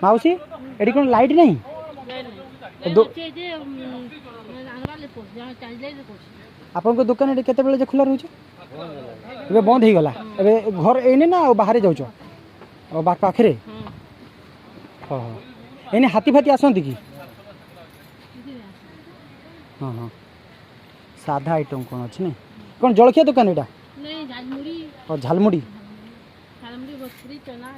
माउसी eighty कौन light नहीं आपन को दुकान एटी केते बेले खुला रहउछ एबे बंद ही गला एबे घर एने ना बाहर जाउछ ओ बा पाखरे हां एने हाथी फाती आसंती की हाँ हाँ साधा आइटम कौन अच्छे नहीं कौन जलखिया दुकान एटा नहीं झालमुड़ी और झालमुड़ी झालमुड़ी बसरी चना